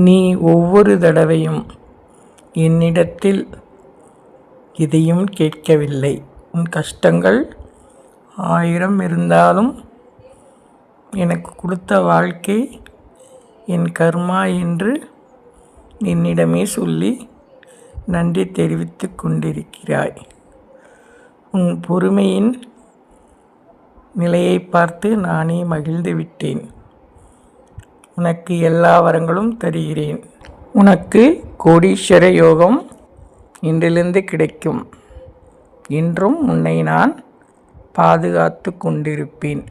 நீ ஒவ்வொரு தடவையும் என்னிடத்தில் எதையும் கேட்கவில்லை. உன் கஷ்டங்கள் 1000 இருந்தாலும் எனக்கு கொடுத்த வாழ்க்கை என் கர்மா என்று என்னிடமே சொல்லி நன்றி தெரிவித்து கொண்டிருக்கிறாய். உன் பொறுமையின் நிலையை பார்த்து நானே மகிழ்ந்து விட்டேன். உனக்கு எல்லா வரங்களும் தருகிறேன். உனக்கு கோடீஸ்வர யோகம் இன்றிலிருந்து கிடைக்கும். என்றும் உன்னை நான் பாதுகாத்து கொண்டிருப்பேன்.